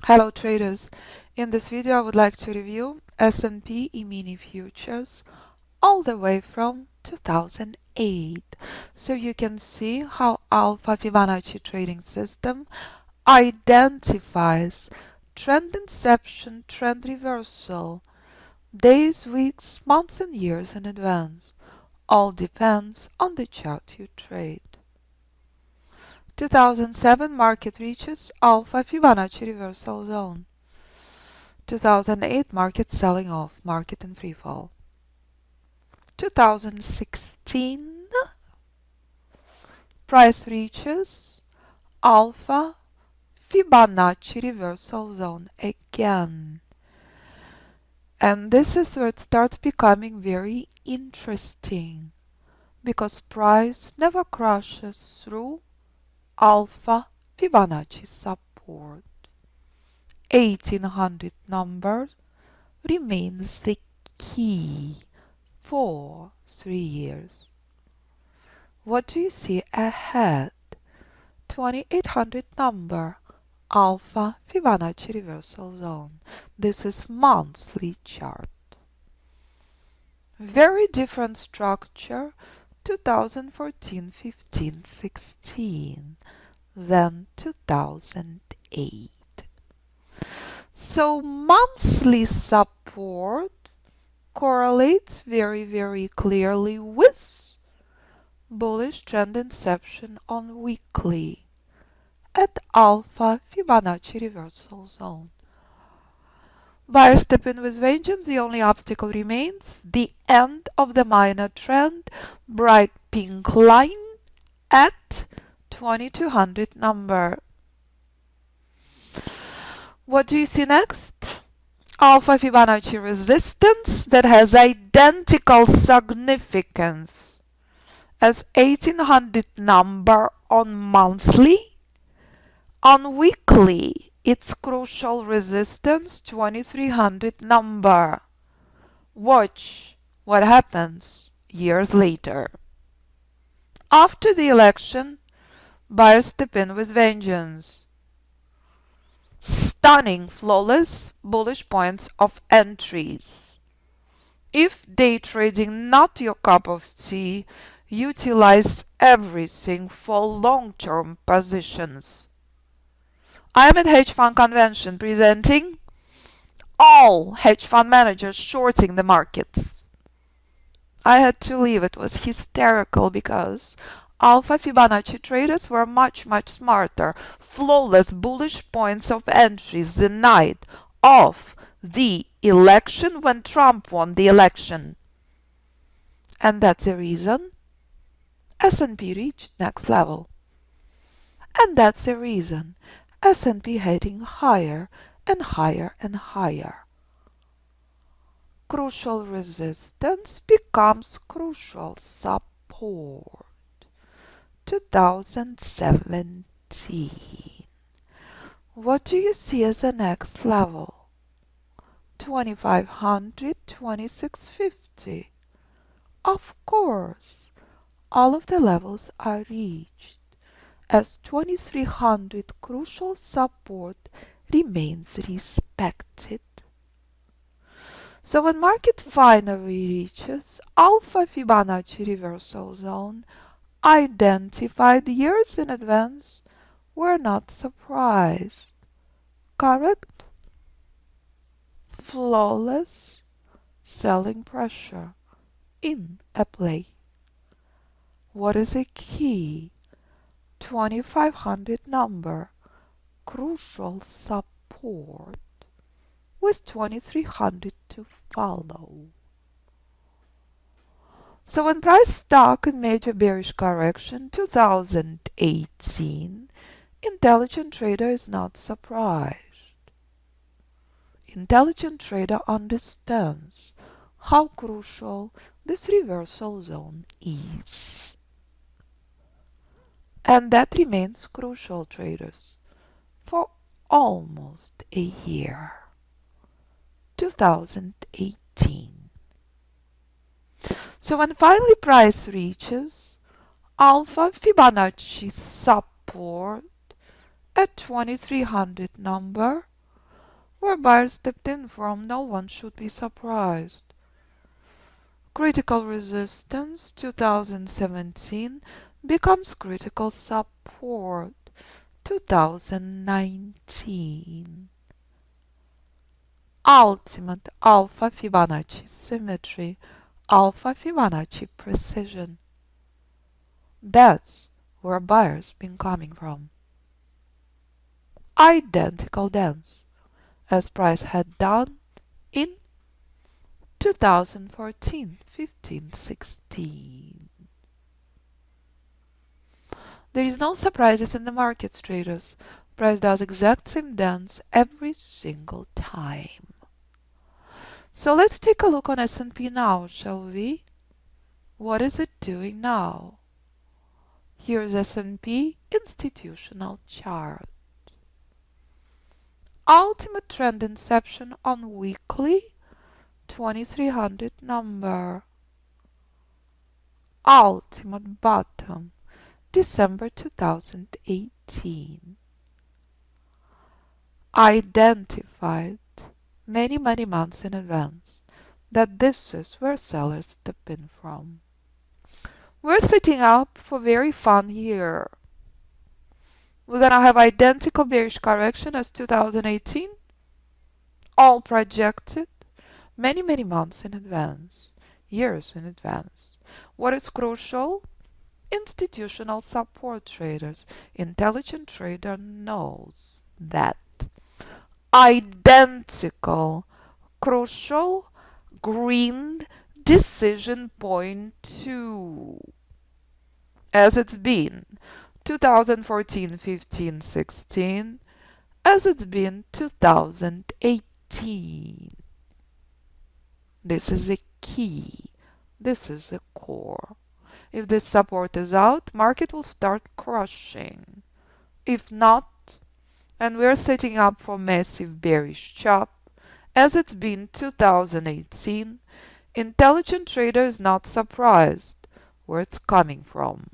Hello traders, in this video I would like to review S&P E-Mini Futures all the way from 2008, so you can see how Alpha Fibonacci Trading System identifies trend inception, trend reversal, days, weeks, months and years in advance. All depends on the chart you trade. 2007 market reaches Alpha Fibonacci reversal zone. 2008 market selling off, market in free fall. 2016 price reaches Alpha Fibonacci reversal zone again. And this is where it starts becoming very interesting, because price never crashes through Alpha Fibonacci support. 1800 number remains the key for 3 years. What do you see ahead? 2800 number, Alpha Fibonacci reversal zone. This is monthly chart. Very different structure 2014, 15, 16 than 2008. So monthly support correlates very clearly with bullish trend inception on weekly at Alpha Fibonacci reversal zone. Buyer step in with vengeance. The only obstacle remains the end of the minor trend, bright pink line at 2200 number. What do you see next? Alpha Fibonacci resistance that has identical significance as 1800 number on monthly. On weekly, it's crucial resistance 2300 number. Watch what happens years later. After the election, buyers step in with vengeance. Stunning, flawless, bullish points of entries. If day trading not your cup of tea, utilize everything for long-term positions. I am at Hedge Fund Convention presenting all hedge fund managers shorting the markets. I had to leave. It was hysterical because Alpha Fibonacci traders were much smarter. Flawless bullish points of entries the night of the election when Trump won the election. And that's the reason S&P reached next level. And that's the reason S&P heading higher and higher and higher. Crucial resistance becomes crucial support. 2017. What do you see as the next level? 2500, 2650. Of course, all of the levels are reached, as 2300 crucial support remains respected. So when market finally reaches Alpha Fibonacci reversal zone, identified years in advance, we're not surprised. Correct? Flawless selling pressure in a play. What is a key? 2500 number, crucial support with 2300 to follow. So when price stuck in major bearish correction 2018, intelligent trader is not surprised. Intelligent trader understands how crucial this reversal zone is. And that remains crucial, traders, for almost a year. 2018. So when finally price reaches Alpha Fibonacci support at 2300 number, where buyers stepped in from. No one should be surprised. Critical resistance 2017 becomes critical support 2019. Ultimate Alpha Fibonacci symmetry, Alpha Fibonacci precision. That's where buyers been coming from. Identical dance as price had done in 2014, 15, 16. There is no surprises in the markets, traders. Price does exact same dance every single time. So let's take a look on S&P now, shall we? What is it doing now? Here's S&P institutional chart. Ultimate trend inception on weekly 2300 number. Ultimate bottom December 2018. Identified many months in advance that this is where sellers step in from. We're setting up for very fun here. We're gonna have identical bearish correction as 2018, all projected many months in advance, years in advance. What is crucial? Institutional support traders. Intelligent trader knows that. Identical, crucial, green decision point 2 as it's been 2014, 15, 16, as it's been 2018. This is a key. This is a core. If this support is out, market will start crushing. If not, and we're setting up for massive bearish chop, as it's been 2018, intelligent trader is not surprised where it's coming from.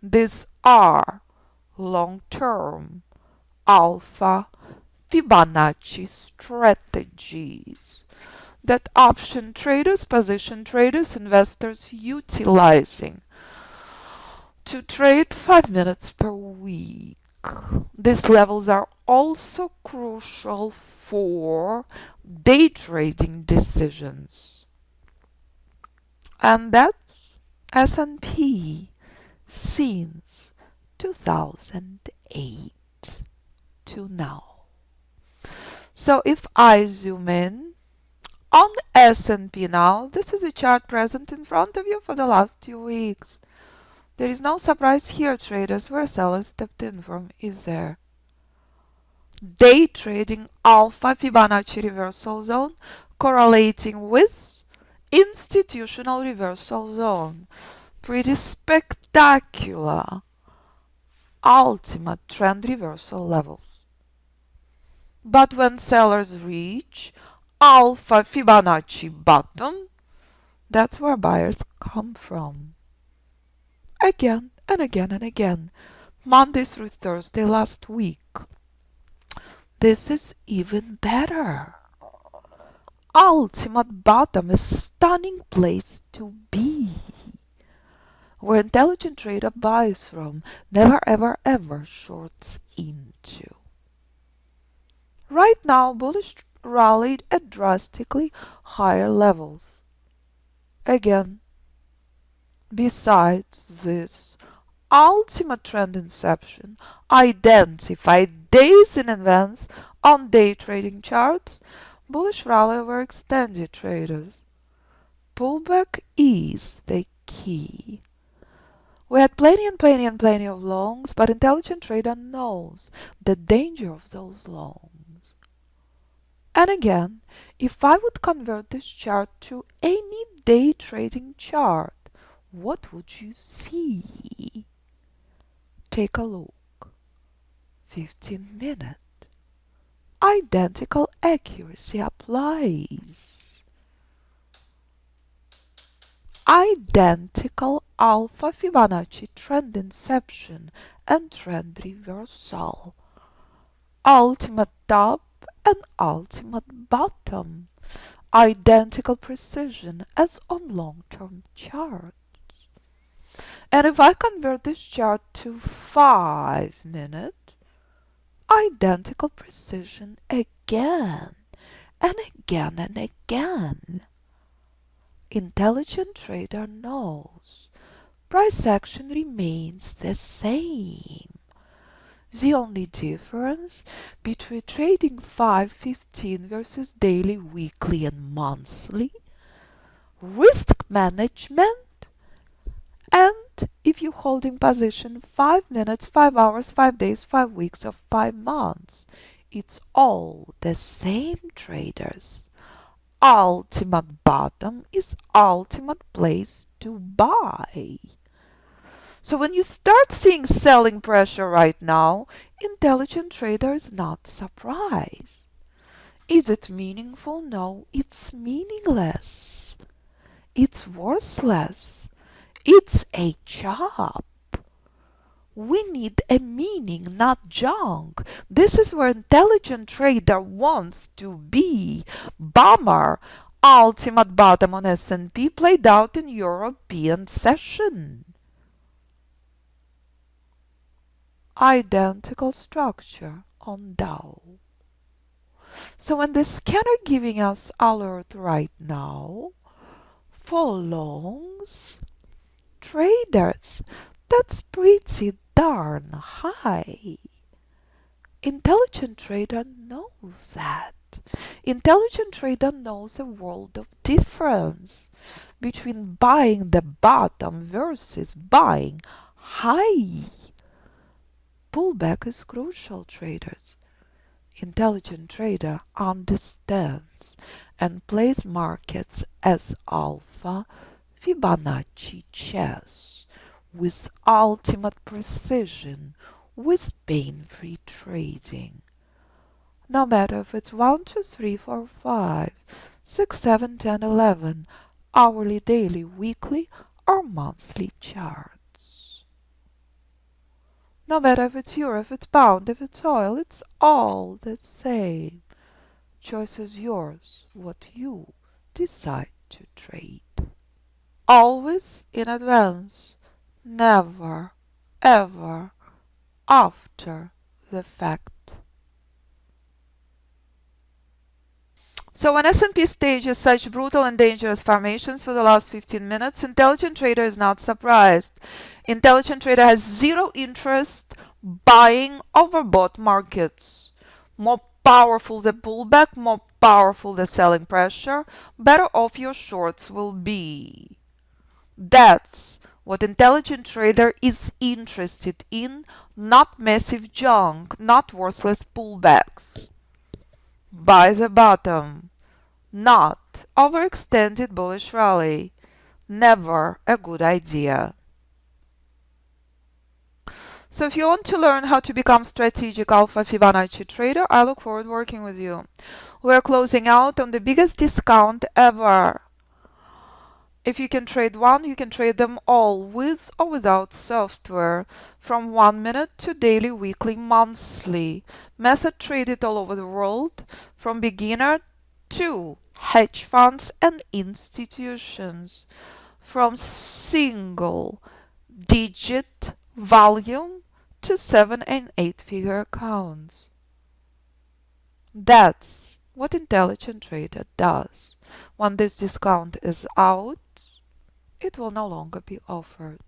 These are long-term Alpha Fibonacci strategies that option traders, position traders, investors utilizing to trade 5 minutes per week. These levels are also crucial for day trading decisions. And that's S&P since 2008 to now. So if I zoom in on S&P now, this is a chart present in front of you for the last 2 weeks. There is no surprise here, traders, where sellers stepped in from, is there? Day trading Alpha Fibonacci reversal zone correlating with institutional reversal zone. Pretty spectacular. Ultimate trend reversal levels. But when sellers reach Alpha Fibonacci bottom, that's where buyers come from. Again and again, Monday through Thursday last week. This is even better. Ultimate bottom is stunning place to be. Where intelligent trader buys from, never ever shorts into. Right now, bullish rallied at drastically higher levels. Again, besides this ultimate trend inception, identified days in advance on day trading charts, bullish rally over extended traders. Pullback is the key. We had plenty of longs, but intelligent trader knows the danger of those longs. And again, if I would convert this chart to any day trading chart, what would you see? Take a look. 15 minute. Identical accuracy applies. Identical Alpha Fibonacci trend inception and trend reversal. Ultimate top an ultimate bottom. Identical precision as on long-term chart. And if I convert this chart to 5 minutes, identical precision again and again and again. Intelligent trader knows price action remains the same. The only difference between trading 5, 15 versus daily, weekly and monthly, risk management, and if you're holding position 5 minutes, 5 hours, 5 days, 5 weeks or 5 months, it's all the same, traders. Ultimate bottom is ultimate place to buy. So when you start seeing selling pressure right now, intelligent trader is not surprised. Is it meaningful? No, it's meaningless. It's worthless. It's a job. We need a meaning, not junk. This is where intelligent trader wants to be. Bummer. Ultimate bottom on S&P played out in European session. Identical structure on Dow. So when the scanner giving us alert right now for longs, traders, that's pretty darn high. Intelligent trader knows that. Intelligent trader knows a world of difference between buying the bottom versus buying high. Pullback is crucial, traders. Intelligent trader understands and plays markets as Alpha Fibonacci chess with ultimate precision, with pain-free trading. No matter if it's 1, 2, 3, 4, 5, 6, 7, 10, 11, hourly, daily, weekly, or monthly charts. No matter if it's euro, if it's pound, if it's oil, it's all the same. Choice is yours, what you decide to trade. Always in advance, never, ever after the fact. So when S&P stages such brutal and dangerous formations for the last 15 minutes, intelligent trader is not surprised. Intelligent trader has zero interest buying overbought markets. More powerful the pullback, more powerful the selling pressure, better off your shorts will be. That's what intelligent trader is interested in, not massive junk, not worthless pullbacks. Buy the bottom, not overextended bullish rally. Never a good idea. So if you want to learn how to become strategic Alpha Fibonacci trader, I look forward to working with you. We're closing out on the biggest discount ever. If you can trade one, you can trade them all with or without software, from 1 minute to daily, weekly, monthly. Method traded all over the world, from beginner to hedge funds and institutions, from single digit volume to 7 and 8 figure accounts. That's what intelligent trader does. When this discount is out, it will no longer be offered.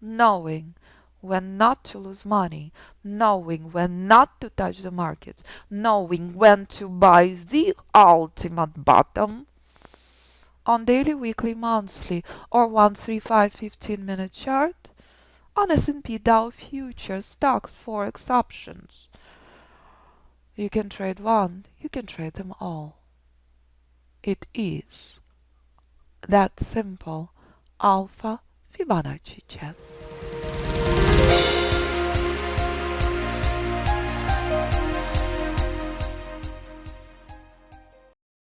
Knowing when not to lose money, knowing when not to touch the markets, knowing when to buy the ultimate bottom on daily, weekly, monthly, or 1, 3, 5, 15-minute chart on S&P Dow Future stocks forex options. You can trade one, you can trade them all. It is that simple. Alpha Fibonacci chess.